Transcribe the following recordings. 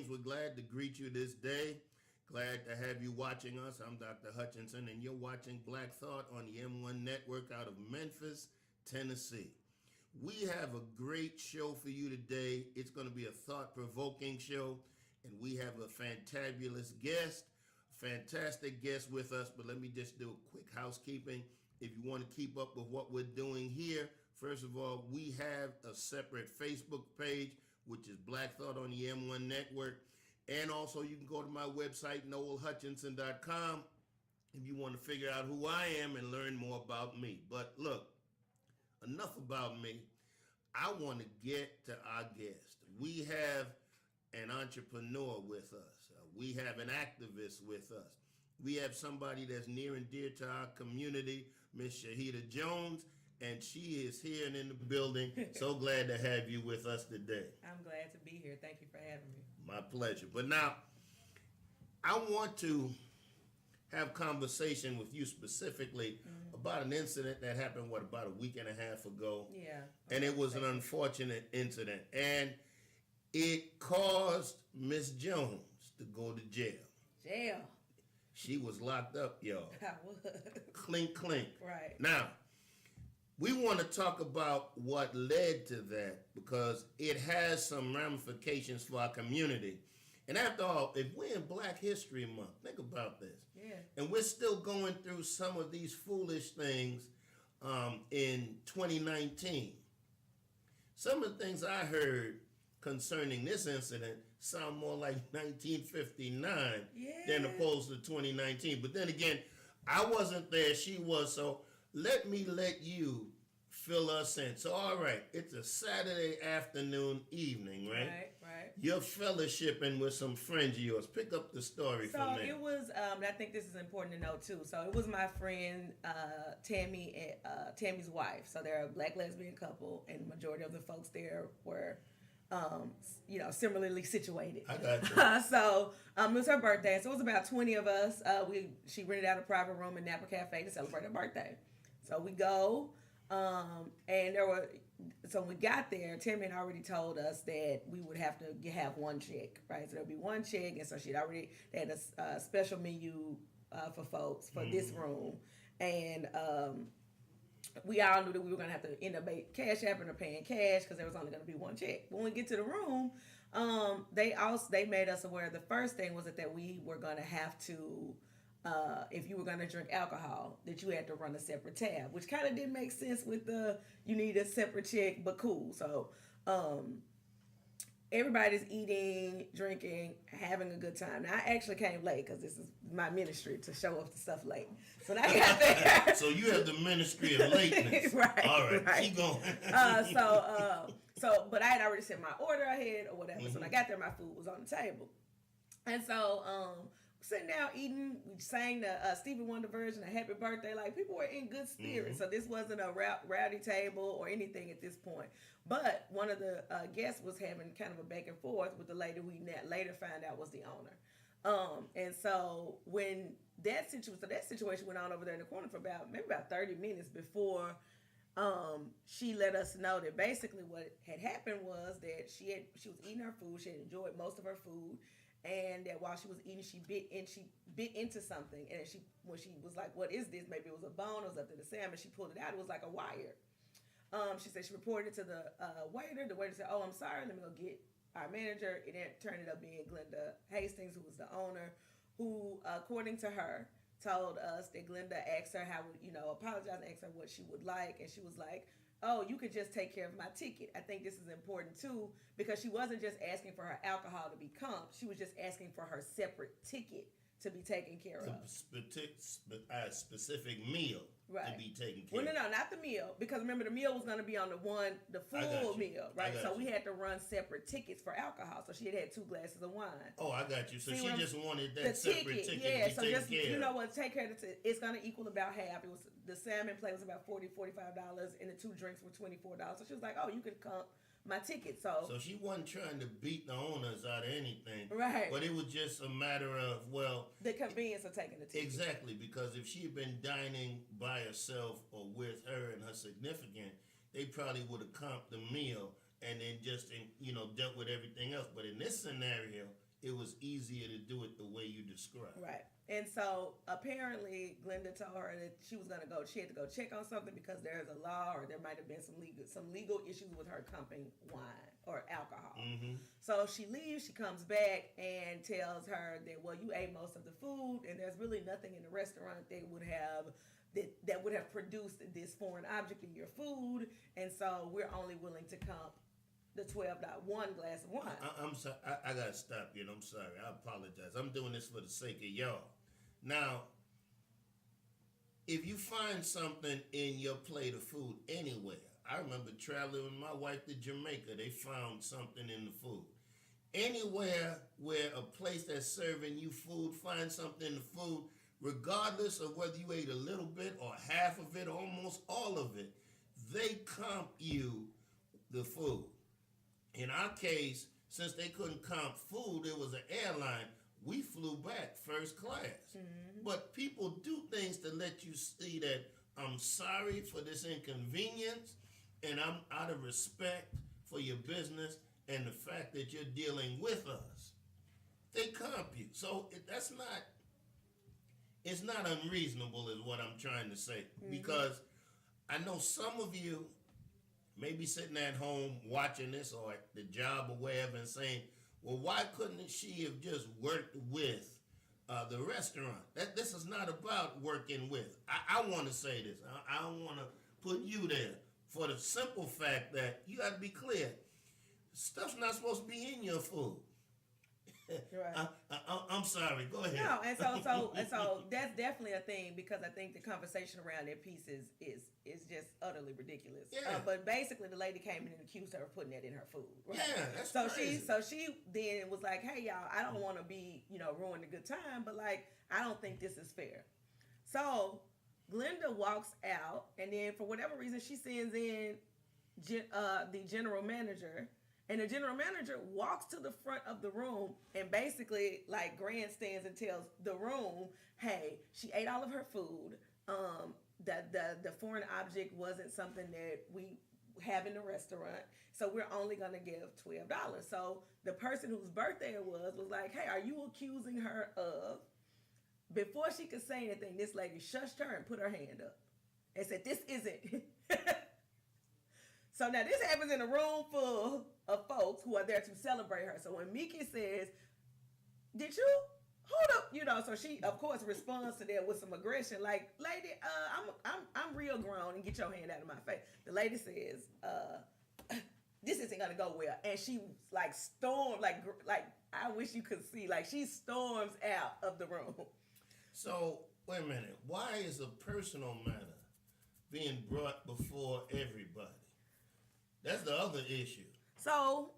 Greetings. We're glad to greet you this day. Glad to have you watching us. I'm Dr. Hutchinson, and you're watching Black Thought on the M1 Network out of Memphis, Tennessee. We have a great show for you today. It's going to be a thought-provoking show, and we have a fantabulous fantastic guest with us. But let me just do a quick housekeeping. If you want to keep up with what we're doing here, first of all, we have a separate Facebook page, which is Black Thought on the M1 Network. And also you can go to my website, noelhutchinson.com, if you want to figure out who I am and learn more about me. But look, enough about me. I want to get to our guest. We have an entrepreneur with us. We have an activist with us. We have somebody that's near and dear to our community, Miss Shahidah Jones, and she is here and in the building. So glad to have you with us today. I'm glad to be here. Thank you for having me. My pleasure. But now, I want to have conversation with you specifically about an incident that happened, about a week and a half ago? Yeah. And it was an unfortunate incident. And it caused Miss Jones to go to jail. Jail. She was locked up, y'all. I was. Clink, clink. Right. Now, we want to talk about what led to that because it has some ramifications for our community. And after all, if we're in Black History Month, think about this. Yeah. And we're still going through some of these foolish things in 2019. Some of the things I heard concerning this incident sound more like 1959 than opposed to 2019. But then again, I wasn't there, she was, so let you fill us in. So, all right, it's a Saturday afternoon, evening, right? Right. You're fellowshipping with some friends of yours. Pick up the story for me. So it was, I think this is important to know too. So it was my friend Tammy, Tammy's wife. So they're a Black lesbian couple, and the majority of the folks there were similarly situated. I got you. So it was her birthday. So it was about 20 of us. She rented out a private room in Napa Cafe to celebrate her birthday. So we go, and when we got there, Tammy had already told us that we would have to have one check, right? So there'll be one check, and so they had a special menu for folks for this room, and we all knew that we were going to have to end up cash apping or paying cash because there was only going to be one check. When we get to the room, they made us aware. The first thing was that we were going to have to, if you were going to drink alcohol, that you had to run a separate tab, which kind of didn't make sense with you need a separate check, but cool. So everybody's eating, drinking, having a good time. Now, I actually came late because this is my ministry to show off the stuff late. So when I got there. So you have the ministry of lateness. Right. All right. Keep going. But I had already sent my order ahead or whatever. So when I got there, my food was on the table. And so sitting down eating, we sang the Stevie Wonder version of Happy Birthday. Like, people were in good spirits. So this wasn't a rowdy table or anything at this point. But one of the guests was having kind of a back and forth with the lady we later found out was the owner. And so when that situation went on over there in the corner for maybe about 30 minutes before she let us know that basically what had happened was that she was eating her food. She had enjoyed most of her food. And that while she was eating, she bit into something. And when she was like, "What is this?" Maybe it was a bone or something. The salmon. She pulled it out. It was like a wire. She said she reported it to the waiter. The waiter said, "Oh, I'm sorry. Let me go get our manager." It turned up being Glenda Hastings, who was the owner, who, according to her, told us that Glenda asked her apologized and asked her what she would like, and she was like, "Oh, you could just take care of my ticket." I think this is important too, because she wasn't just asking for her alcohol to be comped. She was just asking for her separate ticket to be taken care of. A specific meal to be taken care of. Well, no, not the meal, because remember the meal was going to be on the full meal, right? So we had to run separate tickets for alcohol. So she had 2 glasses of wine. Oh, I got you. So she just wanted that separate ticket yeah, to be so taken just, care of. take care of it's going to equal about half. It was the salmon plate was about $45, and the 2 drinks were $24. So she was like, "Oh, you could comp my ticket." So she wasn't trying to beat the owners out of anything. Right. But it was just a matter of, the convenience of taking the ticket. Exactly, because if she had been dining by herself or with her and her significant, they probably would have comped the meal and then just dealt with everything else. But in this scenario, it was easier to do it the way you described. Right. And so apparently Glenda told her that she was gonna go. She had to go check on something because there's a law, or there might have been some legal issues with her pumping wine or alcohol. Mm-hmm. So she leaves. She comes back and tells her that, well, you ate most of the food, and there's really nothing in the restaurant that would have produced this foreign object in your food, and so we're only willing to comp the 12.1 glass of wine. I'm sorry. I gotta stop you. And I'm sorry. I apologize. I'm doing this for the sake of y'all. Now, if you find something in your plate of food anywhere, I remember traveling with my wife to Jamaica. They found something in the food. Anywhere where a place that's serving you food finds something in the food, regardless of whether you ate a little bit or half of it or almost all of it, they comp you the food. In our case, since they couldn't comp food, it was an airline. We flew back first class. Mm-hmm. But people do things to let you see that I'm sorry for this inconvenience, and I'm out of respect for your business and the fact that you're dealing with us. They comp you. So it's not unreasonable is what I'm trying to say. Mm-hmm. Because I know some of you may be sitting at home watching this or at the job or wherever and saying, well, why couldn't she have just worked with the restaurant? This is not about working with. I want to say this. I don't want to put you there for the simple fact that you got to be clear. Stuff's not supposed to be in your food. Right. I'm sorry. Go ahead. No, and so that's definitely a thing, because I think the conversation around that piece is just utterly ridiculous. Yeah. But basically, the lady came in and accused her of putting that in her food. Right? Yeah, that's so crazy. she then was like, "Hey, y'all, I don't want to be ruin a good time, but like I don't think this is fair." So Glenda walks out, and then for whatever reason, she sends in the general manager. And the general manager walks to the front of the room and basically like grandstands and tells the room, "Hey, she ate all of her food. The foreign object wasn't something that we have in the restaurant, so we're only gonna give $12." So the person whose birthday it was like, "Hey, are you accusing her of?" Before she could say anything, this lady shushed her and put her hand up and said, "This isn't." So now this happens in a room full of folks who are there to celebrate her. So when Miki says, "Did you hold up?" So she of course responds to that with some aggression, like, "Lady, I'm real grown and get your hand out of my face." The lady says, "This isn't gonna go well," and she like stormed, like I wish you could see, like she storms out of the room. So wait a minute. Why is a personal matter being brought before everybody? That's the other issue. So,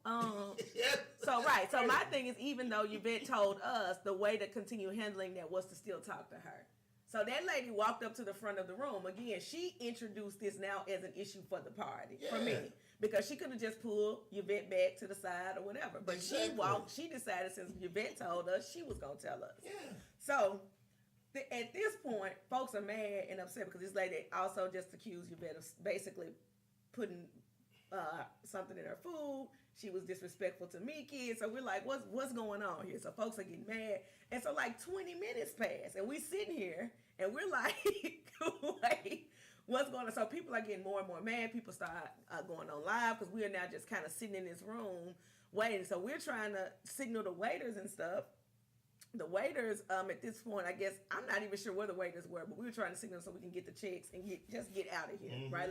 so my thing is, even though Yvette told us the way to continue handling that was to still talk to her. So that lady walked up to the front of the room. Again, she introduced this now as an issue for the party, for me. Because she could have just pulled Yvette back to the side or whatever. But she decided, since Yvette told us, she was going to tell us. Yeah. So at this point, folks are mad and upset because this lady also just accused Yvette of basically putting something in her food. She was disrespectful to Miki. So we're like, what's going on here? So folks are getting mad. And so like 20 minutes pass and we sitting here and we're like, wait, what's going on? So people are getting more and more mad. People start going on live because we are now just kind of sitting in this room waiting. So we're trying to signal the waiters and stuff. The waiters, at this point, I guess, I'm not even sure where the waiters were, but we were trying to signal so we can get the checks and get out of here, right?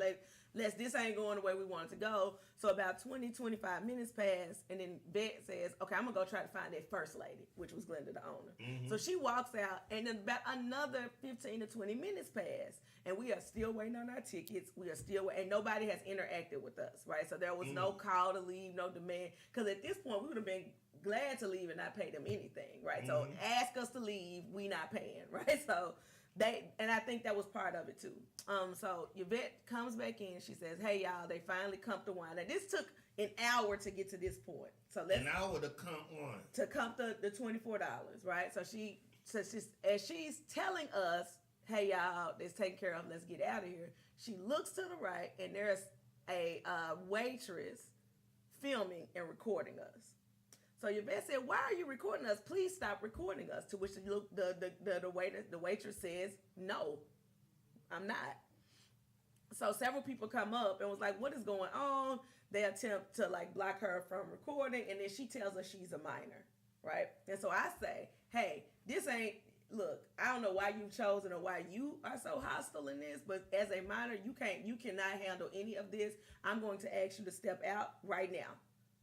This ain't going the way we want it to go. So about 20-25 minutes pass, and then Bet says, "Okay, I'm going to go try to find that first lady," which was Glenda, the owner. So she walks out, and then about another 15 to 20 minutes pass, and we are still waiting on our tickets. We are still waiting, and nobody has interacted with us, right? So there was no call to leave, no demand, because at this point, we would have been glad to leave and not pay them anything, right? So ask us to leave, we not paying, right? So and I think that was part of it too. So Yvette comes back in, she says, "Hey y'all, they finally comped the wine." And this took an hour to get to this point. So an hour to comp wine. To comp the $24, right? So she's telling us, "Hey y'all, it's taken care of, let's get out of here." She looks to the right and there's a waitress filming and recording us. So Yvette said, "Why are you recording us? Please stop recording us." To which the waitress says, "No, I'm not." So several people come up and was like, "What is going on?" They attempt to like block her from recording, and then she tells us she's a minor, right? And so I say, "Hey, this ain't. Look, I don't know why you've chosen or why you are so hostile in this, but as a minor, you cannot handle any of this. I'm going to ask you to step out right now."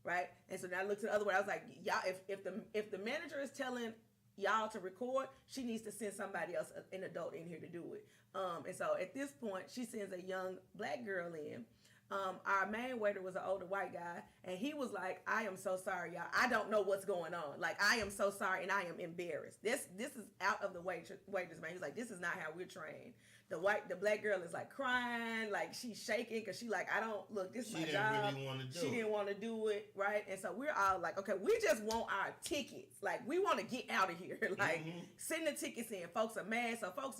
Right? And so now I looked at the other way. I was like, y'all, if the manager is telling y'all to record, she needs to send somebody else, an adult, in here to do it. And so at this point, she sends a young black girl in. Our main waiter was an older white guy, and he was like, "I am so sorry, y'all. I don't know what's going on. Like, I am so sorry, and I am embarrassed. This is out of the waiter's man." He's like, "This is not how we're trained." The black girl is like crying, like she's shaking because she like, "I don't look. This is my job." She didn't want to do it, right? And so we're all like, "Okay, we just want our tickets. Like, we want to get out of here. Like, send the tickets in." Folks are mad, so folks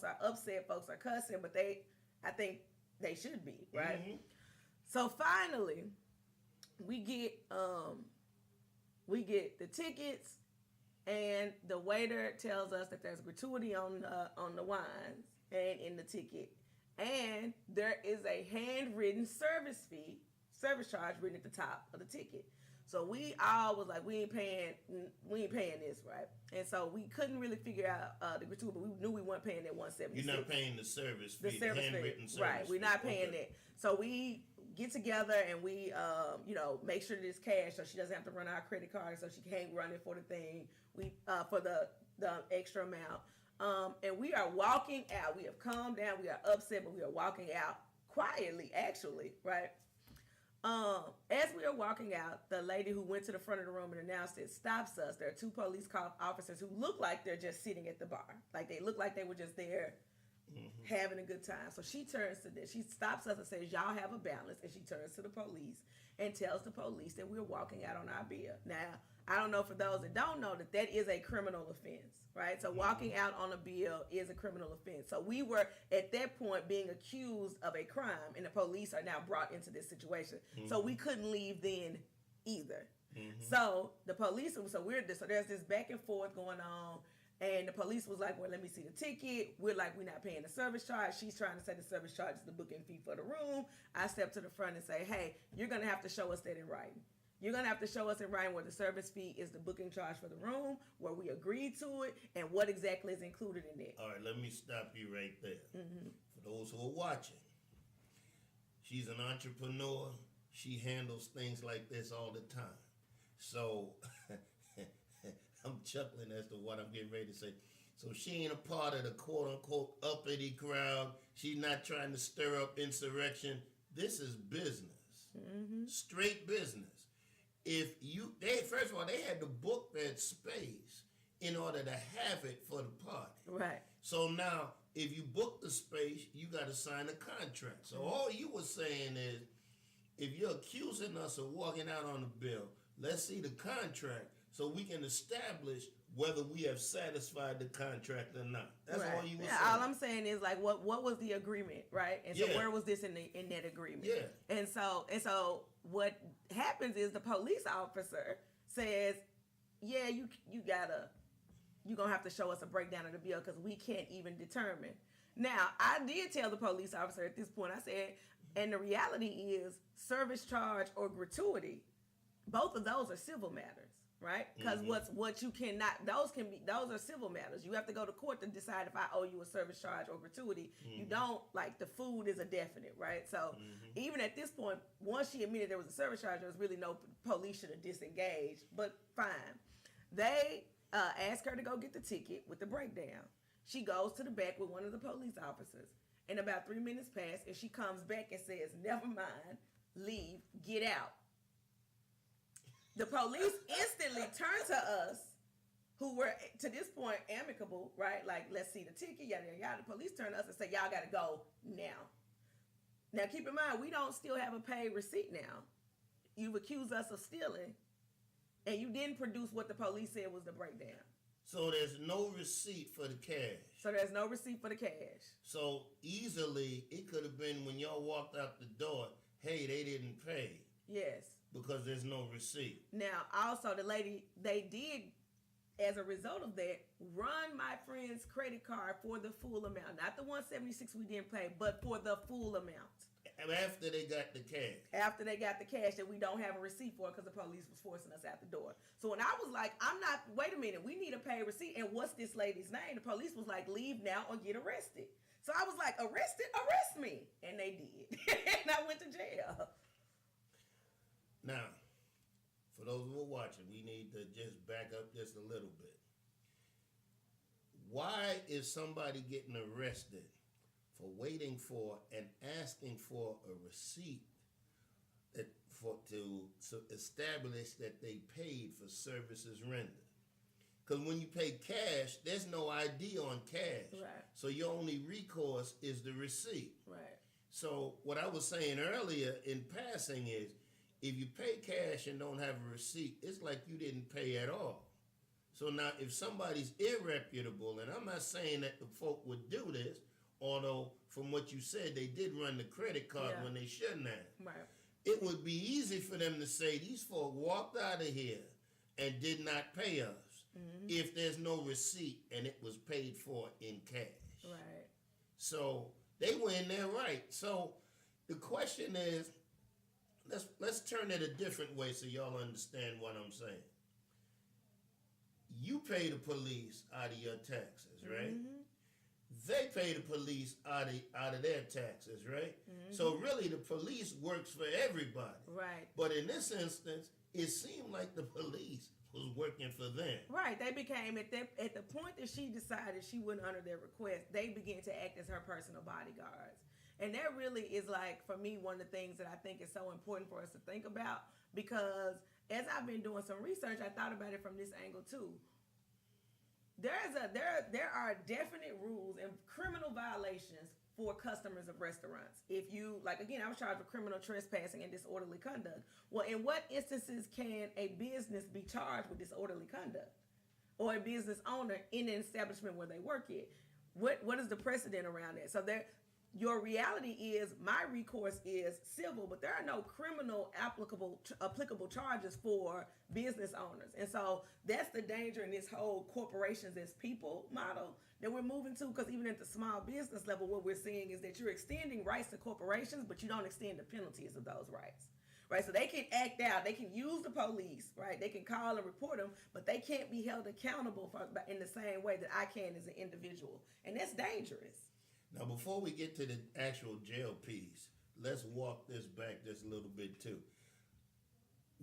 are upset, folks are cussing, but I think they should be, right? So finally, we get the tickets, and the waiter tells us that there's gratuity on the wines and in the ticket, and there is a handwritten service charge written at the top of the ticket. So we all was like, we ain't paying this, right? And so we couldn't really figure out the gratuity, but we knew we weren't paying that $176. You're not paying the service fee, the handwritten service right? We're not paying that. So we get together and we, make sure that it's cash, so she doesn't have to run our credit card, so she can't run it for the thing. We for the extra amount. And we are walking out. We have calmed down. We are upset, but we are walking out quietly, actually, right? As we are walking out, the lady who went to the front of the room and announced it stops us. There are two police officers who look like they're just sitting at the bar. Like, they look like they were just there having a good time. So she stops us and says, "Y'all have a balance." And she turns to the police and tells the police that we're walking out on our bill. Now, I don't know, for those that don't know, that is a criminal offense, right? So walking out on a bill is a criminal offense. So we were at that point being accused of a crime, and the police are now brought into this situation. So we couldn't leave then either. So the police, so there's this back and forth going on, and the police was like, "Well, let me see the ticket." We're like, "We're not paying the service charge." She's trying to say the service charge is the booking fee for the room. I step to the front and say, "Hey, you're going to have to show us that in writing. You're going to have to show us in writing where the service fee is the booking charge for the room, where we agreed to it, and what exactly is included in it." All right, let me stop you right there. For those who are watching, she's an entrepreneur. She handles things like this all the time. So I'm chuckling as to what I'm getting ready to say. So she ain't a part of the quote-unquote uppity crowd. She's not trying to stir up insurrection. This is business. Straight business. First of all, they had to book that space in order to have it for the party. Right. So now, if you book the space, you got to sign a contract. So all you were saying is, if you're accusing us of walking out on the bill, let's see the contract so we can establish whether we have satisfied the contract or not. That's right. all you were saying. All I'm saying is, like, what was the agreement, right? And so where was this in that agreement? Yeah. And so what happens is the police officer says, "Yeah, you're gonna have to show us a breakdown of the bill because we can't even determine." Now, I did tell the police officer at this point, I said, and the reality is, service charge or gratuity, both of those are civil matters, right? Because what you cannot, those are civil matters. You have to go to court to decide if I owe you a service charge or gratuity. You don't, like, the food is a definite, right? So even at this point, once she admitted there was a service charge, there was really no police should have disengaged, but fine. They ask her to go get the ticket with the breakdown. She goes to the back with one of the police officers, and about 3 minutes pass, and she comes back and says, "Never mind, leave, get out." The police instantly turn to us, who were to this point amicable, right? Like, let's see the ticket, yada, yada, yada. The police turn to us and say, "Y'all got to go now." Now, keep in mind, we don't still have a paid receipt now. You've accused us of stealing, and you didn't produce what the police said was the breakdown. So there's no receipt for the cash. So easily, it could have been when y'all walked out the door, "Hey, they didn't pay." Yes. because there's no receipt. Now, also, the lady, they did, as a result of that, run my friend's credit card for the full amount. Not the $176 we didn't pay, but for the full amount. After they got the cash. After they got the cash that we don't have a receipt for because the police was forcing us out the door. So when I was like, wait a minute, we need a paid receipt. And what's this lady's name? The police was like, leave now or get arrested. So I was like, arrested? Arrest me. And they did. And I went to jail. Now, for those who are watching, we need to just back up just a little bit. Why is somebody getting arrested for waiting for and asking for a receipt to establish that they paid for services rendered? Because when you pay cash, there's no ID on cash. Right. So your only recourse is the receipt. Right. So what I was saying earlier in passing is, if you pay cash and don't have a receipt, it's like you didn't pay at all. So now if somebody's irreputable, and I'm not saying that the folk would do this, although from what you said, they did run the credit card when they shouldn't have. Right. It would be easy for them to say, these folk walked out of here and did not pay us if there's no receipt and it was paid for in cash. Right. So they were in there right. So the question is, let's turn it a different way so y'all understand what I'm saying. You pay the police out of your taxes, right? They pay the police out of their taxes, right? So really the police works for everybody. Right. But in this instance, it seemed like the police was working for them. Right. They became, at the point that she decided she wouldn't honor their request, they began to act as her personal bodyguards. And that really is, like, for me, one of the things that I think is so important for us to think about, because as I've been doing some research, I thought about it from this angle too. There are definite rules and criminal violations for customers of restaurants. If you, like, again, I was charged with criminal trespassing and disorderly conduct. Well, in what instances can a business be charged with disorderly conduct, or a business owner in an establishment where they work at? What is the precedent around that? So your reality is, my recourse is civil, but there are no criminal applicable charges for business owners. And so that's the danger in this whole corporations as people model that we're moving to, because even at the small business level, what we're seeing is that you're extending rights to corporations, but you don't extend the penalties of those rights. Right? So they can act out, they can use the police, right? They can call and report them, but they can't be held accountable for in the same way that I can as an individual. And that's dangerous. Now, before we get to the actual jail piece, let's walk this back just a little bit too.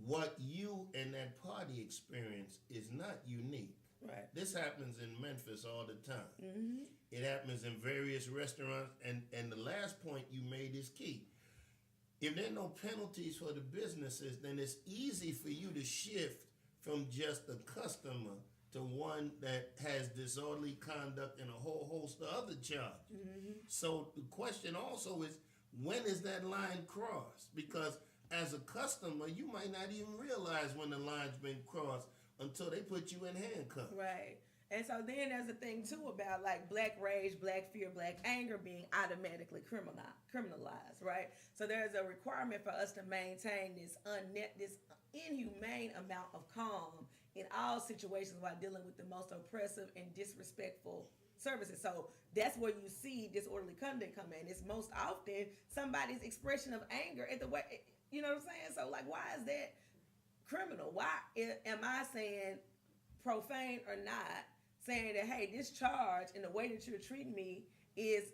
What you and that party experience is not unique. Right. This happens in Memphis all the time. It happens in various restaurants, and the last point you made is key. If there are no penalties for the businesses, then it's easy for you to shift from just a customer to one that has disorderly conduct and a whole host of other charges. So the question also is, when is that line crossed? Because as a customer, you might not even realize when the line's been crossed until they put you in handcuffs. Right. And so then there's a thing too about, like, black rage, black fear, black anger being automatically criminalized, right? So there's a requirement for us to maintain this inhumane amount of calm in all situations while dealing with the most oppressive and disrespectful services. So that's where you see disorderly conduct come in. It's most often somebody's expression of anger at the way, you know what I'm saying? So, like, why is that criminal? Why am I saying, profane or not, saying that, hey, this charge and the way that you're treating me is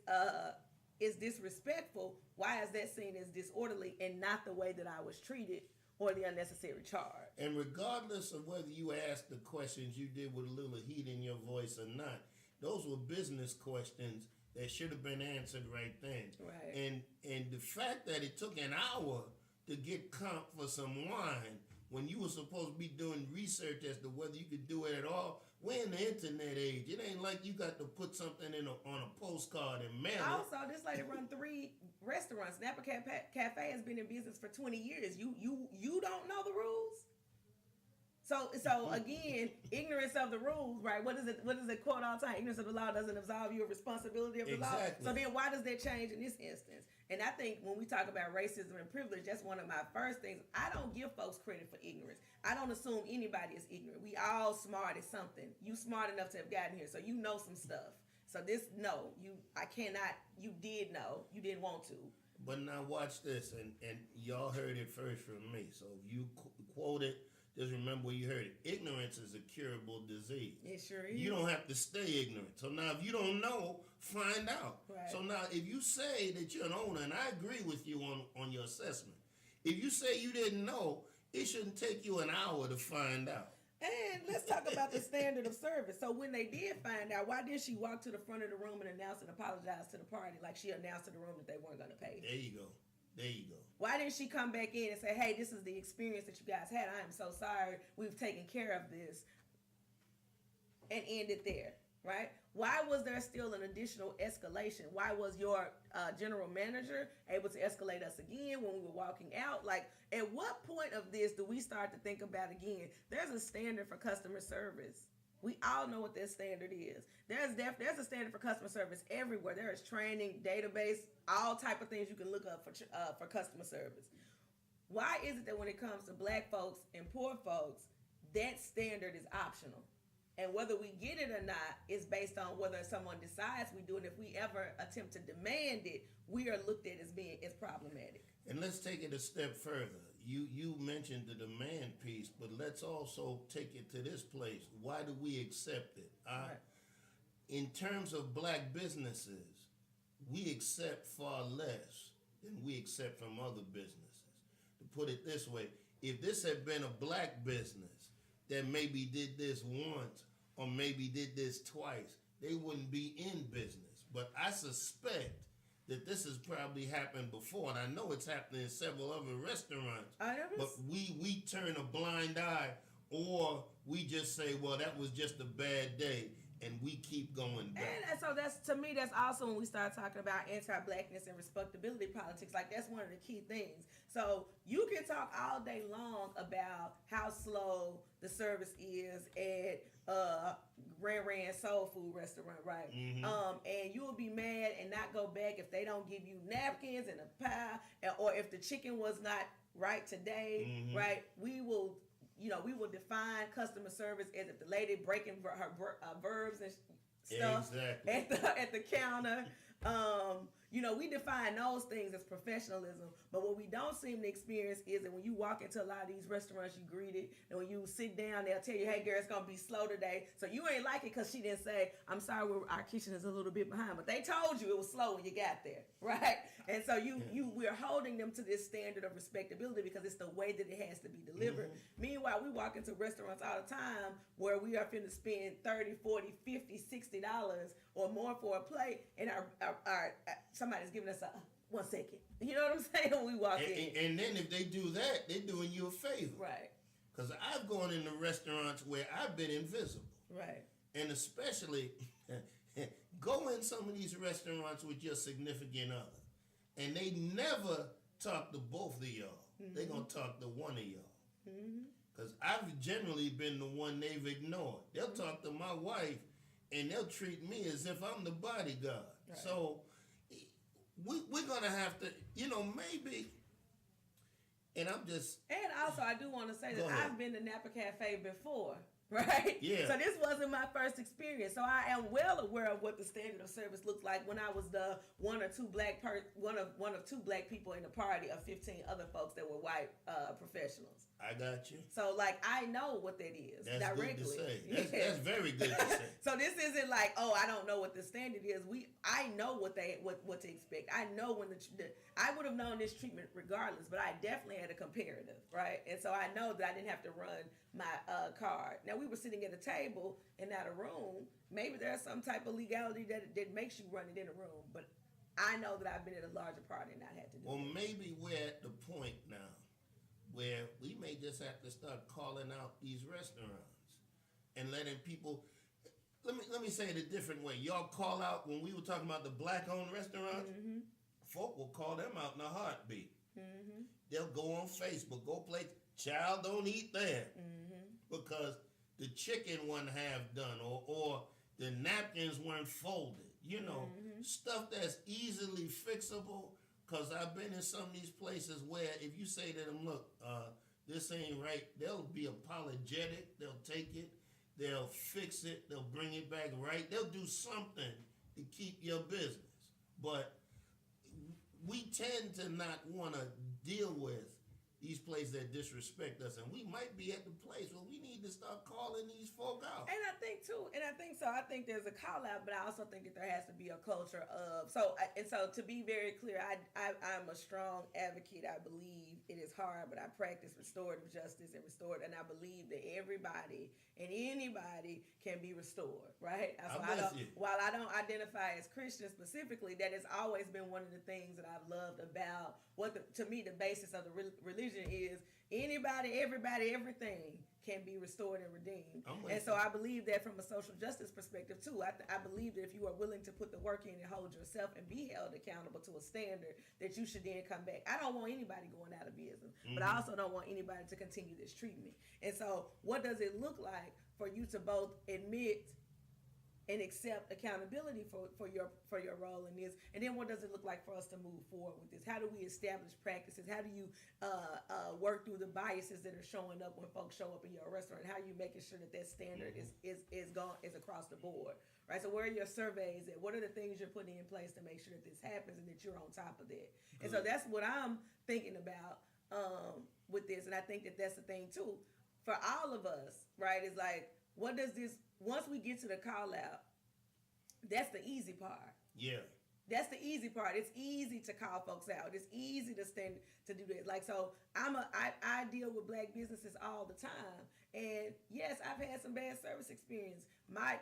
disrespectful? Why is that seen as disorderly and not the way that I was treated or the unnecessary charge? And regardless of whether you asked the questions you did with a little heat in your voice or not, those were business questions that should have been answered right then. Right. And the fact that it took an hour to get comp for some wine when you were supposed to be doing research as to whether you could do it at all. We're in the internet age. It ain't like you got to put something on a postcard and mail it. Also, this lady run 3 restaurants. Napa Cafe has been in business for 20 years. You don't know the rules? So again, ignorance of the rules, right? What is it? What is it quote all the time? Ignorance of the law doesn't absolve you of responsibility of the law. So then, why does that change in this instance? And I think when we talk about racism and privilege, that's one of my first things. I don't give folks credit for ignorance. I don't assume anybody is ignorant. We all smart at something. You smart enough to have gotten here, so you know some stuff. So I cannot. You did know. You didn't want to. But now watch this, and y'all heard it first from me. So if you quote it, just remember where you heard it. Ignorance is a curable disease. It sure is. You don't have to stay ignorant. So now if you don't know, find out. Right. So now if you say that you're an owner, and I agree with you on your assessment, if you say you didn't know, it shouldn't take you an hour to find out. And let's talk about the standard of service. So when they did find out, why didn't she walk to the front of the room and announce and apologize to the party like she announced to the room that they weren't going to pay? There you go. There you go. Why didn't she come back in and say, hey, this is the experience that you guys had. I am so sorry. We've taken care of this. And end it there, right? Why was there still an additional escalation? Why was your general manager able to escalate us again when we were walking out? Like, at what point of this do we start to think about again? There's a standard for customer service. We all know what that standard is. There's a standard for customer service everywhere. There is training, database, all type of things you can look up for customer service. Why is it that when it comes to black folks and poor folks, that standard is optional? And whether we get it or not is based on whether someone decides we do it. If we ever attempt to demand it, we are looked at as problematic. And let's take it a step further. You mentioned the demand piece, but let's also take it to this place. Why do we accept it? Right. In terms of black businesses, we accept far less than we accept from other businesses. To put it this way, if this had been a black business that maybe did this once or maybe did this twice, they wouldn't be in business. But I suspect that this has probably happened before, and I know it's happening in several other restaurants. But we turn a blind eye, or we just say, well, that was just a bad day, and we keep going back. And so to me, that's also when we start talking about anti-blackness and respectability politics. Like, that's one of the key things. So you can talk all day long about how slow the service is at Ran Soul Food Restaurant, right? Mm-hmm. And you will be mad and not go back if they don't give you napkins and a pie, or if the chicken was not right today, mm-hmm. right? We will define customer service as if the lady breaking her verbs and stuff exactly. at the counter. We define those things as professionalism, but what we don't seem to experience is that when you walk into a lot of these restaurants, you greet it, and when you sit down, they'll tell you, hey girl, it's gonna be slow today. So you ain't like it because she didn't say, I'm sorry, our kitchen is a little bit behind, but they told you it was slow when you got there, right? And so we're holding them to this standard of respectability because it's the way that it has to be delivered. Mm-hmm. Meanwhile, we walk into restaurants all the time where we are finna spend $30, $40, $50, $60 or more for a plate, and our somebody's giving us a 1 second. You know what I'm saying? When we walk in. And then if they do that, they're doing you a favor. Right. Because I've gone into restaurants where I've been invisible. Right. And especially, go in some of these restaurants with your significant other, and they never talk to both of y'all. Mm-hmm. They're going to talk to one of y'all. Because I've generally been the one they've ignored. They'll talk to my wife, and they'll treat me as if I'm the bodyguard. Right. So we're going to have to, maybe, and I'm just... And also, I do want to say that I've been to Napa Cafe before, right? Yeah. So this wasn't my first experience. So I am well aware of what the standard of service looks like when I was the one of two black people in the party of 15 other folks that were white professionals. I got you. So, I know what that is directly. Good to say. That's very good to say. So this isn't like, oh, I don't know what the standard is. I know what to expect. I know when I would have known this treatment regardless, but I definitely had a comparative, right? And so I know that I didn't have to run my card. Now, we were sitting at a table and not a room. Maybe there's some type of legality that makes you run it in a room, but I know that I've been at a larger party and not had to do Well, maybe we're at the point now where we may just have to start calling out these restaurants and letting people. Let me say it a different way. Y'all call out when we were talking about the black-owned restaurants. Mm-hmm. Folk will call them out in a heartbeat. Mm-hmm. They'll go on Facebook, go play "Child Don't Eat There," mm-hmm. because the chicken wasn't half done, or the napkins weren't folded. You know, stuff that's easily fixable. Because I've been in some of these places where if you say to them, look, this ain't right, they'll be apologetic. They'll take it. They'll fix it. They'll bring it back right. They'll do something to keep your business. But we tend to not want to deal with these places that disrespect us, and we might be at the place where we need to start calling these folk out. And I think I think there's a call out, but I also think that there has to be a culture of so to be very clear, I'm a strong advocate. I believe it is hard, but I practice restorative justice and I believe that everybody and anybody can be restored, right? So while I don't identify as Christian specifically, that has always been one of the things that I've loved about to me the basis of the religion is anybody, everybody, everything can be restored and redeemed. And so I believe that from a social justice perspective too. I believe that if you are willing to put the work in and hold yourself and be held accountable to a standard, that you should then come back. I don't want anybody going out of business, but I also don't want anybody to continue this treatment. And so what does it look like for you to both admit and accept accountability for your role in this, and then what does it look like for us to move forward with this? How do we establish practices? How do you work through the biases that are showing up when folks show up in your restaurant? How are you making sure that standard is across the board, right? So where are your surveys at? What are the things you're putting in place to make sure that this happens and that you're on top of that? And so that's what I'm thinking about with this, and I think that that's the thing too for all of us, right? Is like, what does this? Once we get to the call out, that's the easy part. Yeah. That's the easy part. It's easy to call folks out. It's easy to do that. Like, so I deal with black businesses all the time. And yes, I've had some bad service experience. My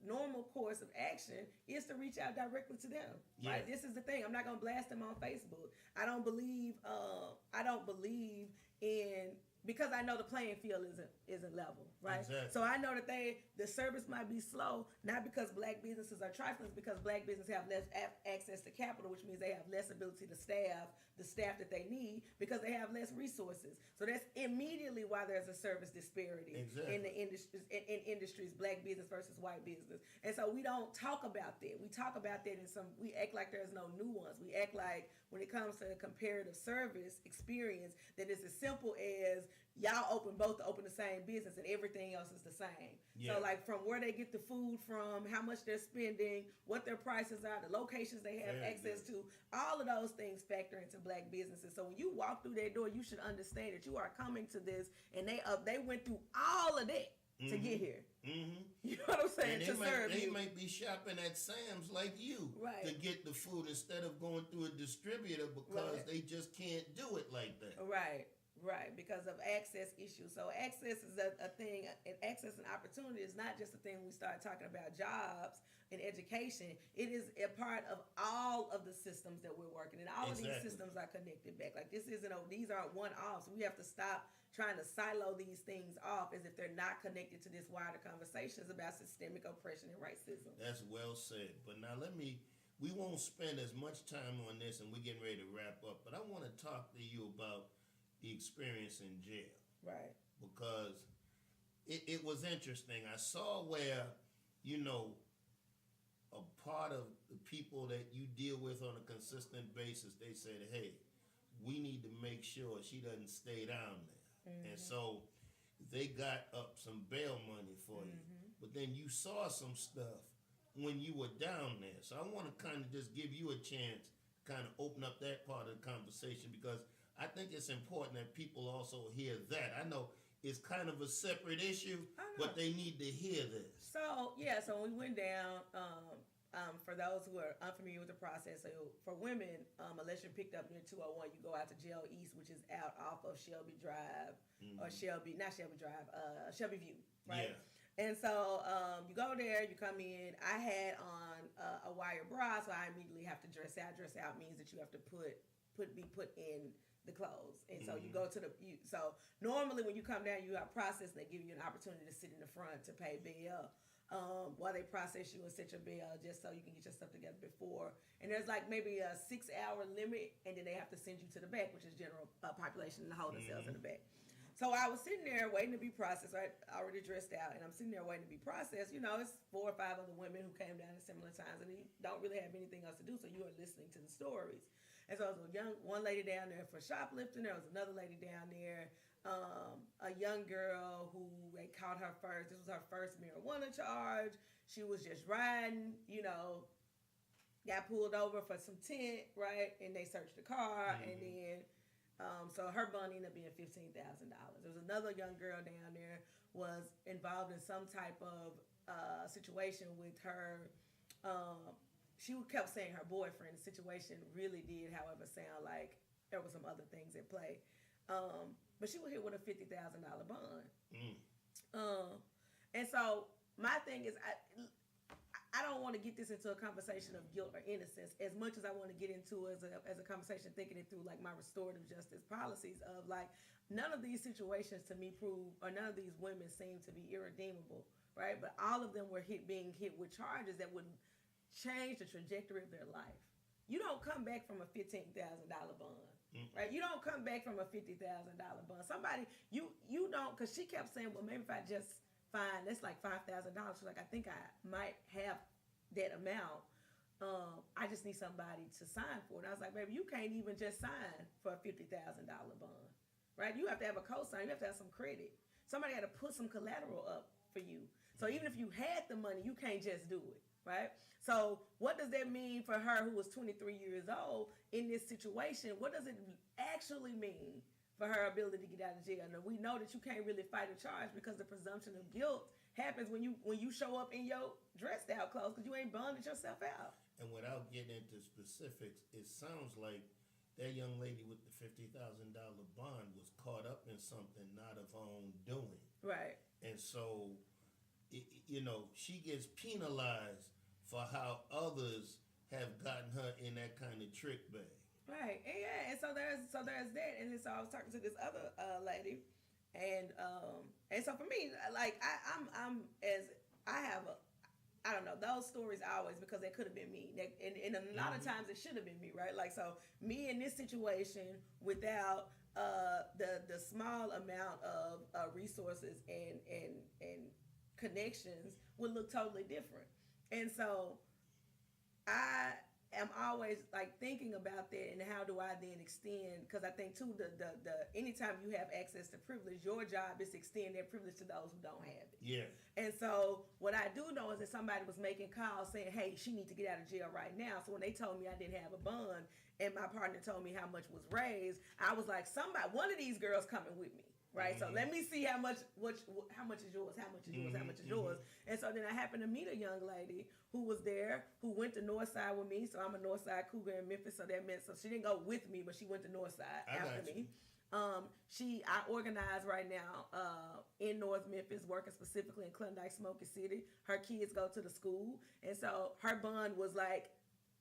normal course of action is to reach out directly to them. Yeah. Right? This is the thing. I'm not gonna blast them on Facebook. I don't believe in, because I know the playing field isn't level, right? Exactly. So I know that the service might be slow, not because black businesses are trifling, because black businesses have less access to capital, which means they have less ability to staff the staff that they need because they have less resources. So that's immediately why there's a service disparity in the industries, black business versus white business. And so we don't talk about that. We talk about that we act like there's no nuance. We act like when it comes to comparative service experience, that it's as simple as y'all open the same business and everything else is the same. Yeah. So like from where they get the food from, how much they're spending, what their prices are, the locations they have access to, all of those things factor into black businesses. So when you walk through their door, you should understand that you are coming to this and they went through all of that to get here. Mm-hmm. You know what I'm saying? And they might be shopping at Sam's like you to get the food instead of going through a distributor because they just can't do it like that. Right, because of access issues. So access is a thing, and access and opportunity is not just a thing when we start talking about jobs and education. It is a part of all of the systems that we're working in. All of these systems are connected back. Like these aren't one-offs. We have to stop trying to silo these things off as if they're not connected to this wider conversations about systemic oppression and racism. That's well said. But now we won't spend as much time on this, and we're getting ready to wrap up, but I want to talk to you about the experience in jail. Right. Because it was interesting. I saw where, a part of the people that you deal with on a consistent basis, they said, hey, we need to make sure she doesn't stay down there. Mm-hmm. And so they got up some bail money for you. But then you saw some stuff when you were down there. So I want to kind of just give you a chance to kind of open up that part of the conversation, because I think it's important that people also hear that. I know it's kind of a separate issue, but they need to hear this. So when we went down, for those who are unfamiliar with the process, so for women, unless you're picked up near 201, you go out to Jail East, which is out off of Shelby Drive, or Shelby View, right? Yeah. And so you go there, you come in. I had on a wire bra, so I immediately have to dress out. Dress out means that you have to be put in the clothes. And so you go to so normally when you come down, you have process, and they give you an opportunity to sit in the front to pay bail while they process you and set your bail, just so you can get your stuff together before. And there's like maybe a 6-hour limit, and then they have to send you to the back, which is general population, and the holding cells in the back. So I was sitting there waiting to be processed, right? Already dressed out, and I'm sitting there waiting to be processed. You know, it's 4 or 5 other women who came down at similar times, and they don't really have anything else to do, so you are listening to the stories. And so there was one lady down there for shoplifting. There was another lady down there, a young girl who they caught her first. This was her first marijuana charge. She was just riding, you know, got pulled over for some tent, right? And they searched the car, and then so her bond ended up being $15,000. There was another young girl down there was involved in some type of situation with her. She kept saying her boyfriend. The situation really did, however, sound like there was some other things at play. But she was hit with a $50,000 bond. And so my thing is, I don't want to get this into a conversation of guilt or innocence as much as I want to get into as a conversation thinking it through like my restorative justice policies of like none of these situations to me prove or none of these women seem to be irredeemable, right? But all of them were being hit with charges that would change the trajectory of their life. You don't come back from a $15,000 bond, right? You don't come back from a $50,000 bond. Somebody you don't, because she kept saying, well, maybe if I just fine, that's like $5,000. She's like, I think I might have that amount. I just need somebody to sign for it. I was like, baby, you can't even just sign for a $50,000 bond, right? You have to have a cosign. You have to have some credit. Somebody got to put some collateral up for you. So even if you had the money, you can't just do it, right? So what does that mean for her who was 23 years old in this situation? What does it actually mean for her ability to get out of jail? Now we know that you can't really fight a charge because the presumption of guilt happens when you show up in your dressed out clothes because you ain't bonded yourself out. And without getting into specifics, it sounds like that young lady with the $50,000 bond was caught up in something not of her own doing. Right. And so, she gets penalized for how others have gotten her in that kind of trick bag. Right, and so there's that, and then so I was talking to this other lady, and so for me, like I'm as I have I don't know, those stories always, because they could have been me, and a lot of times it should have been me, right? Like so me in this situation without the small amount of resources and connections would look totally different, and so I am always like thinking about that and how do I then extend, because I think too the anytime you have access to privilege, your job is to extend that privilege to those who don't have it. Yeah. And so what I do know is that somebody was making calls saying, hey, she needs to get out of jail right now. So when they told me I didn't have a bond and my partner told me how much was raised, I was like, one of these girls coming with me. Right, so let me see how much is yours, how much is yours, how much is yours. And so then I happened to meet a young lady who was there, who went to Northside with me. So I'm a Northside cougar in Memphis, so that meant, so she didn't go with me, but she went to Northside after me. I organize right now in North Memphis, working specifically in Klondike Smoky City. Her kids go to the school, and so her bond was like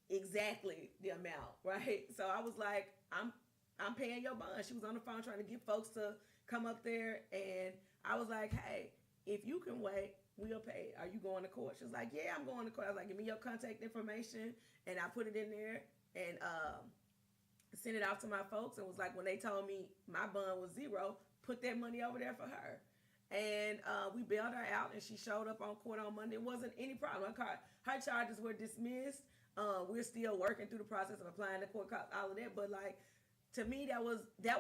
exactly the amount, right? So I was like, I'm paying your bond. She was on the phone trying to get folks to come up there, and I was like, hey, if you can wait, we'll pay. Are you going to court? She was like, yeah, I'm going to court. I was like, give me your contact information, and I put it in there and sent it off to my folks, and was like, when they told me my bond was $0, put that money over there for her. And we bailed her out, and she showed up on court on Monday. It wasn't any problem. Her charges were dismissed. We're still working through the process of applying the court costs, all of that, but like, to me, that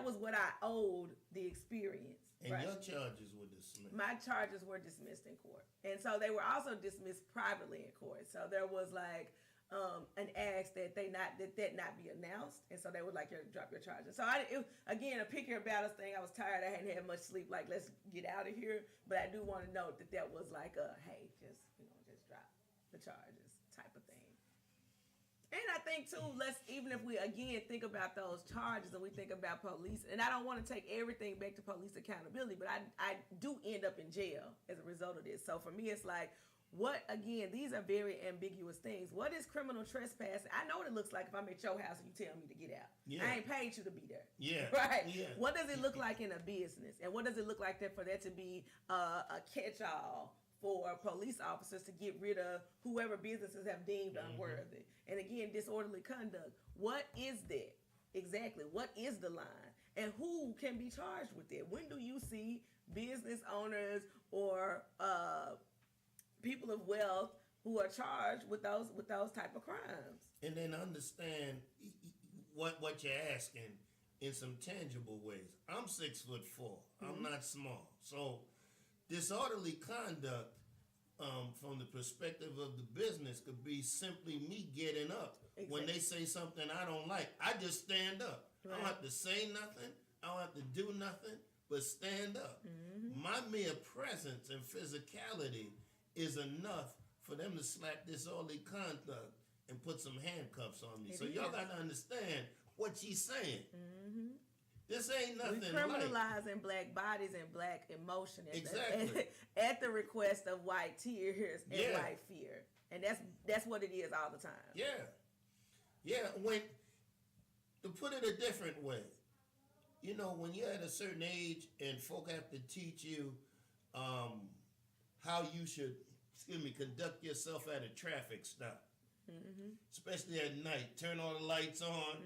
was what I owed the experience. And right? Your charges were dismissed. My charges were dismissed in court, and so they were also dismissed privately in court. So there was like an ask that that not be announced, and so they would like drop your charges. So again, a pick your battles thing. I was tired. I hadn't had much sleep. Like, let's get out of here. But I do want to note that was like a hey, just drop the charges type of thing. And I think too, even if we again think about those charges and we think about police, and I don't want to take everything back to police accountability, but I do end up in jail as a result of this. So for me, it's like, these are very ambiguous things. What is criminal trespassing? I know what it looks like if I'm at your house and you tell me to get out. Yeah. I ain't paid you to be there. Yeah. Right? Yeah. What does it look like in a business? And what does it look like for that to be a catch-all for police officers to get rid of whoever businesses have deemed unworthy? And again, disorderly conduct. What is that? Exactly. What is the line? And who can be charged with it? When do you see business owners or people of wealth who are charged with those type of crimes? And then understand what you're asking in some tangible ways. I'm 6'4". I'm not small. So disorderly conduct, from the perspective of the business, could be simply me getting up. Exactly. When they say something I don't like, I just stand up. Right. I don't have to say nothing. I don't have to do nothing but stand up. My mere presence and physicality is enough for them to slap disorderly conduct and put some handcuffs on me. So y'all got to understand what she's saying. This ain't nothing. We criminalizing black bodies and black emotion Exactly. at the request of white tears and white fear, and that's what it is all the time. Yeah. When, to put it a different way, when you're at a certain age and folk have to teach you how you should, conduct yourself at a traffic stop, especially at night. Turn all the lights on,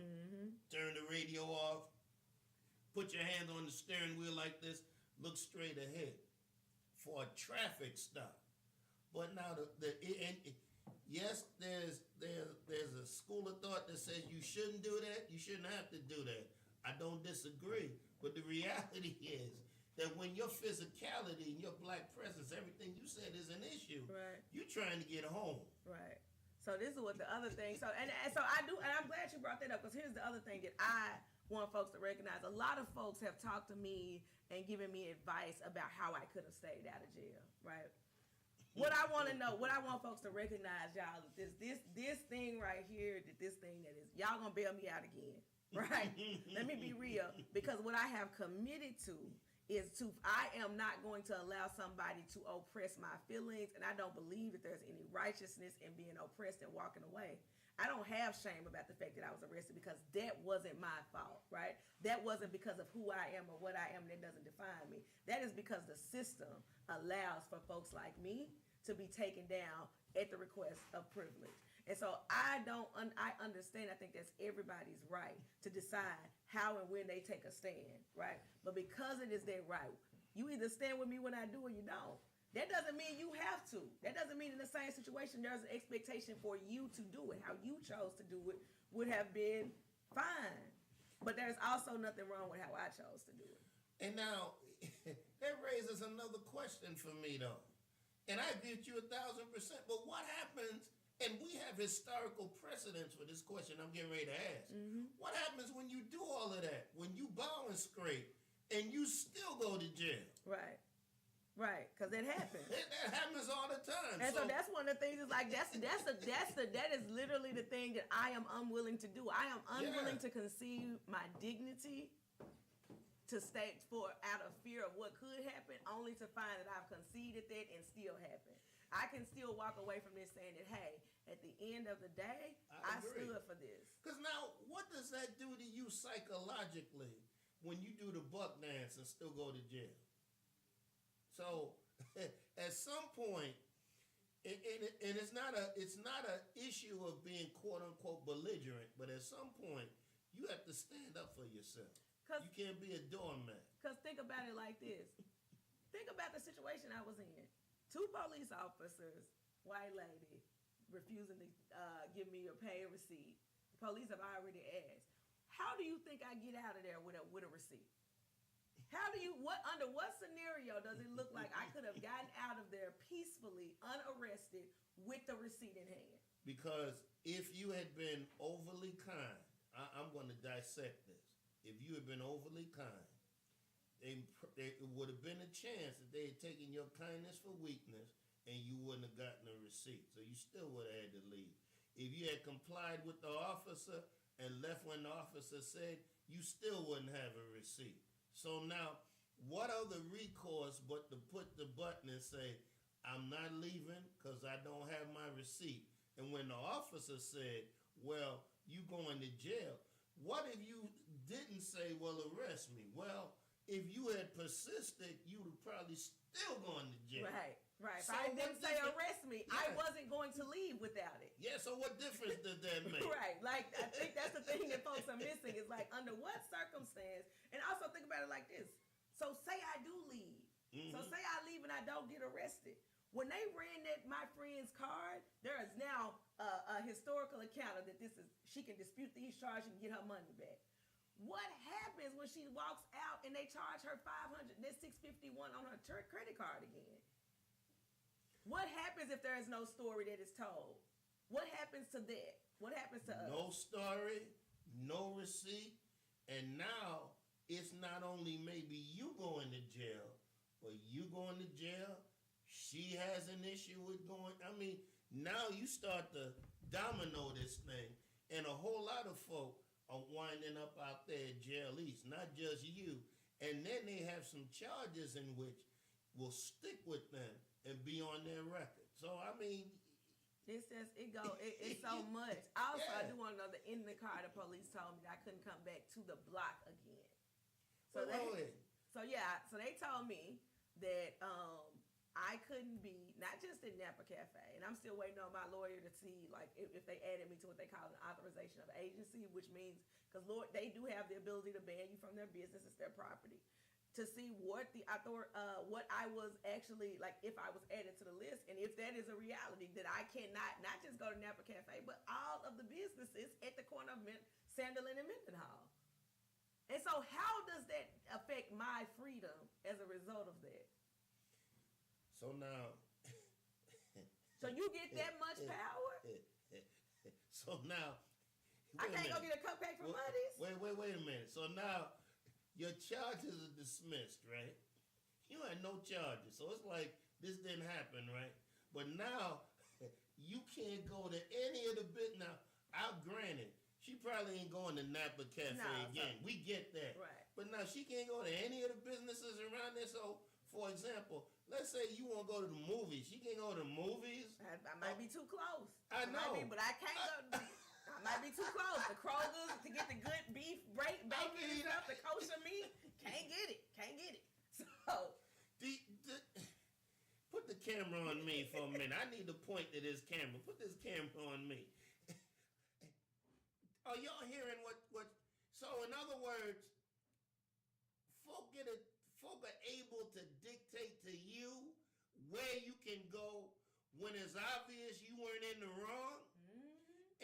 turn the radio off, put your hand on the steering wheel like this, look straight ahead for a traffic stop. But now yes, there's a school of thought that says you shouldn't do that. You shouldn't have to do that. I don't disagree. But the reality is that when your physicality and your black presence, everything you said is an issue, right, you're trying to get home. Right. So this is what the other thing. So I do, and I'm glad you brought that up, because here's the other thing that I want folks to recognize. A lot of folks have talked to me and given me advice about how I could have stayed out of jail, right? What I want to know, what I want folks to recognize, y'all, is this thing right here, this thing that is, y'all gonna bail me out again, right? Let me be real, because what I have committed to is I am not going to allow somebody to oppress my feelings, and I don't believe that there's any righteousness in being oppressed and walking away. I don't have shame about the fact that I was arrested, because that wasn't my fault, right? That wasn't because of who I am or what I am. That doesn't define me. That is because the system allows for folks like me to be taken down at the request of privilege. And so I understand, I think that's everybody's right to decide how and when they take a stand, right? But because it is their right, you either stand with me when I do or you don't. That doesn't mean you have to. That doesn't mean in the same situation there's an expectation for you to do it. How you chose to do it would have been fine. But there's also nothing wrong with how I chose to do it. And now, that raises another question for me, though. And I agree with you 1,000%. But what happens, and we have historical precedents for this question I'm getting ready to ask. What happens when you do all of that? When you bow and scrape and you still go to jail? Right. Right, because it happens. That happens all the time. And so that's one of the things. Is like that is literally the thing that I am unwilling to do. I am unwilling to concede my dignity to stay out of fear of what could happen, only to find that I've conceded that and still happen. I can still walk away from this saying that, hey, at the end of the day, I stood for this. Because now, what does that do to you psychologically when you do the buck dance and still go to jail? So, at some point, and it's not a issue of being quote unquote belligerent, but at some point, you have to stand up for yourself. You can't be a doormat. Because think about it like this. Think about the situation I was in. 2 police officers, white lady, refusing to give me a pay receipt. Police have already asked, how do you think I get out of there with a receipt? Under what scenario does it look like I could have gotten out of there peacefully, unarrested, with the receipt in hand? Because if you had been overly kind, I'm going to dissect this. If you had been overly kind, it would have been a chance that they had taken your kindness for weakness and you wouldn't have gotten a receipt. So you still would have had to leave. If you had complied with the officer and left when the officer said, you still wouldn't have a receipt. So now, what other recourse but to put the button and say, I'm not leaving because I don't have my receipt. And when the officer said, well, you going to jail, what if you didn't say, well, arrest me? Well, if you had persisted, you would have probably still gone to jail. Right. Right. If So I what didn't say difference- arrest me, Yeah. I wasn't going to leave without it. Yeah, so what difference does that make? Right. Like, I think that's the thing that folks are missing is like, under what circumstance? And also think about it like this. So say I do leave. So say I leave and I don't get arrested. When they ran that my friend's card, there is now a historical account of that she can dispute these charges and get her money back. What happens when she walks out and they charge her $500, that's $651 on her credit card again? What happens if there is no story that is told? What happens to that? What happens to us? No story, no receipt, and now it's not only maybe you going to jail, but you going to jail. She has an issue with going. I mean, now you start to domino this thing, and a whole lot of folk are winding up out there at jail east, not just you. And then they have some charges in which will stick with them and be on their record. So I mean, It's just it's so much. Also, I Yeah. do want to know that in the car, the police told me that I couldn't come back to the block again. So so they told me that I couldn't be not just at Napa Cafe, and I'm still waiting on my lawyer to see like if they added me to what they call an authorization of agency, which means because they do have the ability to ban you from their business, it's their property. To see what what I was actually like, if I was added to the list, and if that is a reality that I cannot not just go to Napa Cafe, but all of the businesses at the corner of Sanderlin and Mendenhall. And so, how does that affect my freedom as a result of that? so now. So you get that much power? So now. I wait a can't go minute. get a cupcake from Muddy's? Wait a minute. So now your charges are dismissed, right? You had no charges. So it's like this didn't happen, right? But now you can't go to any of the bit now. Out granted, she probably ain't going to Napa Cafe again. We get that. Right. But now she can't go to any of the businesses around there. So for example, let's say you want to go to the movies. She can't go to the movies. I might be too close. I know. But I can't go. I might be too close. The Kroger's to get the good beef, bacon and stuff, the kosher meat. Can't get it. So. Put the camera on me for a minute. I need to point to this camera. Put this camera on me. Are y'all hearing what? So in other words, folk are able to dictate to you where you can go when it's obvious you weren't in the wrong,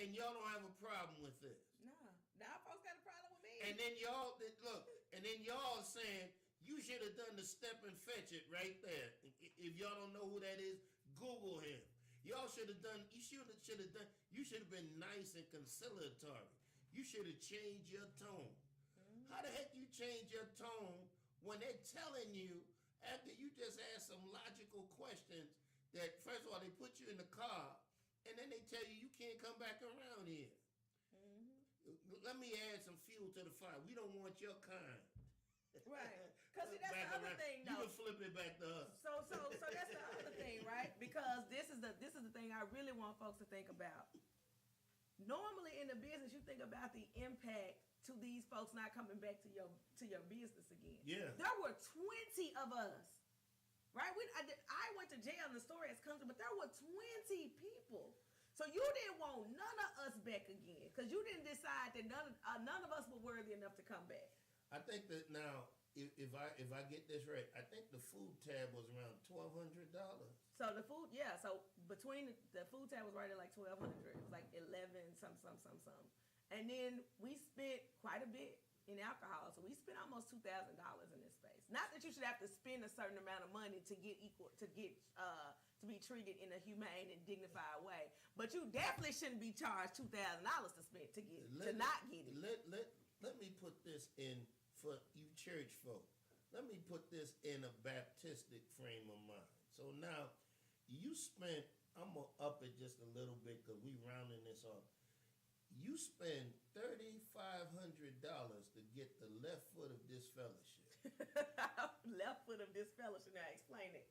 and y'all don't have a problem with this. No, now folks got a problem with me. And then y'all saying you should have done the step and fetch it right there. If y'all don't know who that is, Google him. Y'all should have done. You should have been nice and conciliatory. You should have changed your tone. How the heck you change your tone when they're telling you after you just ask some logical questions that first of all they put you in the car and then they tell you can't come back around here. Let me add some fuel to the fire. We don't want your kind. Right. Because that's the other thing, though. You can flip it back to us. So that's the other thing, right? Because this is the thing I really want folks to think about. Normally in the business, you think about the impact to these folks not coming back to your business again. Yeah. There were 20 of us, right? I went to jail and the story has come to, but there were 20 people. So you didn't want none of us back again because you didn't decide that none of us were worthy enough to come back. I think that now, if I get this right, I think the food tab was around $1,200. So the food, yeah. So between the food tab was right at like $1,200. It was like 11 some. And then we spent quite a bit in alcohol. So we spent almost $2,000 in this space. Not that you should have to spend a certain amount of money to get to be treated in a humane and dignified way, but you definitely shouldn't be charged $2,000 to spend to not get it. Let me put this in for you church folk. Let me put this in a Baptistic frame of mind. So now you spent. I'm gonna up it just a little bit because we rounding this off. You spend $3,500 to get the left foot of this fellowship. Left foot of this fellowship. Now explain it.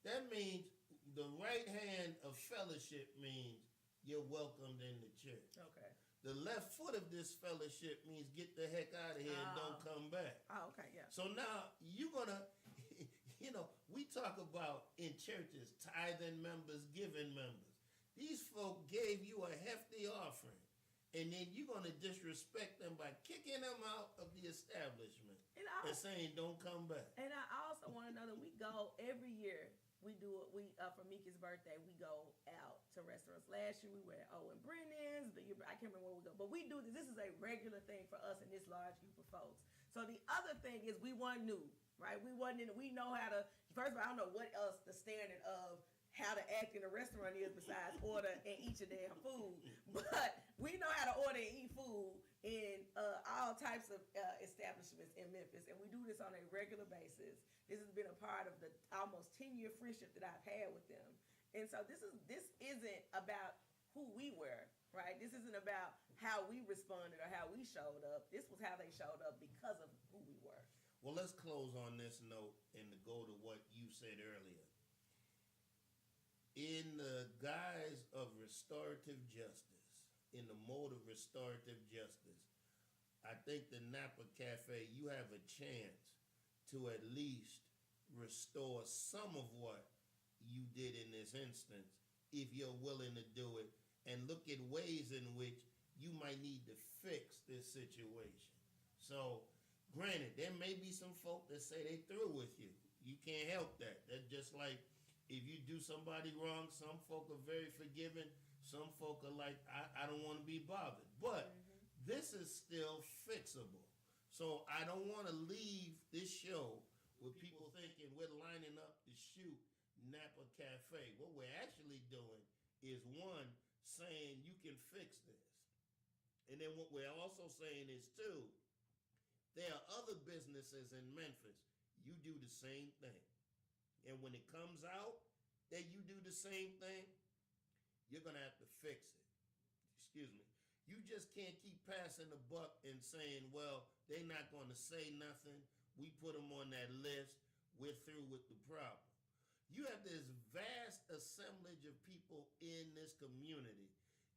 That means the right hand of fellowship means you're welcomed in the church. Okay. The left foot of this fellowship means get the heck out of here and don't come back. Oh, okay, yeah. So now you're gonna, we talk about in churches, tithing members, giving members. These folk gave you a hefty offering, and then you're going to disrespect them by kicking them out of the establishment and saying, don't come back. And I also want to know that we go every year. We do it. For Mika's birthday, we go out to restaurants. Last year we were at Owen Brennan's. I can't remember where we go, but we do this. This is a regular thing for us and this large group of folks. So the other thing is we weren't new, right? We know how to. First of all, I don't know what else the standard of how to act in a restaurant is besides order and eat your damn food. But we know how to order and eat food in all types of establishments in Memphis, and we do this on a regular basis. This has been a part of the almost 10-year friendship that I've had with them. And so this isn't about who we were, right? This isn't about how we responded or how we showed up. This was how they showed up because of who we were. Well, let's close on this note and to go to what you said earlier. In the guise of restorative justice, in the mode of restorative justice, I think the Napa Cafe, you have a chance to at least restore some of what you did in this instance, if you're willing to do it, and look at ways in which you might need to fix this situation. So, granted, there may be some folk that say they through with you. You can't help that. That's just like, if you do somebody wrong, some folk are very forgiving. Some folk are like, I don't want to be bothered. But this is still fixable. So I don't want to leave this show with people thinking we're lining up to shoot Napa Cafe. What we're actually doing is, one, saying you can fix this. And then what we're also saying is, two, there are other businesses in Memphis. You do the same thing. And when it comes out that you do the same thing, you're going to have to fix it. Excuse me. You just can't keep passing the buck and saying, well, they're not going to say nothing. We put them on that list. We're through with the problem. You have this vast assemblage of people in this community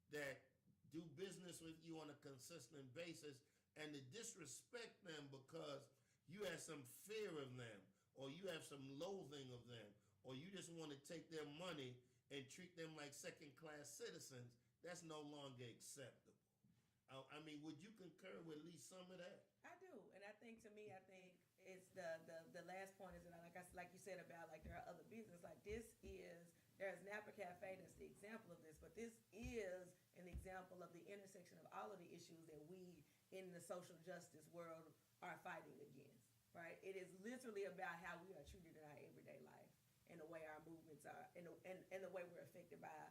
that do business with you on a consistent basis, and to disrespect them because you have some fear of them, or you have some loathing of them, or you just want to take their money and treat them like second-class citizens, that's no longer acceptable. I mean, would you concur with at least some of that? I do, and I think it's the last point is that like you said about like there are other businesses like there's Napa Cafe that's the example of this, but this is an example of the intersection of all of the issues that we in the social justice world are fighting against. Right? It is literally about how we are treated in our everyday life and the way our movements are and the way we're affected by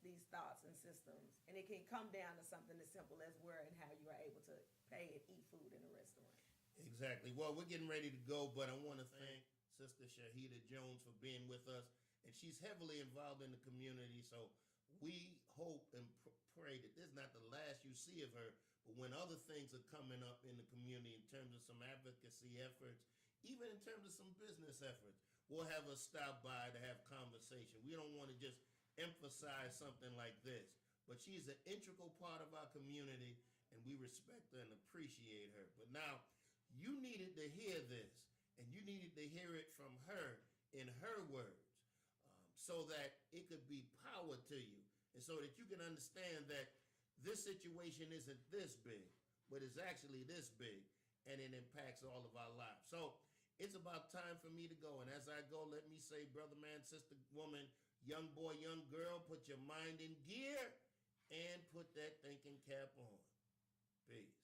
these thoughts and systems. And it can come down to something as simple as where and how you are able to pay and eat food in a restaurant. Exactly. Well, we're getting ready to go, but I want to thank Sister Shahidah Jones for being with us. And she's heavily involved in the community, so we hope and pray that this is not the last you see of her. But when other things are coming up in the community in terms of some advocacy efforts, even in terms of some business efforts, we'll have her stop by to have conversation. We don't want to just emphasize something like this, but she's an integral part of our community, and we respect her and appreciate her. But now, you needed to hear this, and you needed to hear it from her in her words, so that it could be power to you, and so that you can understand that this situation isn't this big, but it's actually this big, and it impacts all of our lives. So it's about time for me to go. And as I go, let me say, brother, man, sister, woman, young boy, young girl, put your mind in gear and put that thinking cap on. Peace.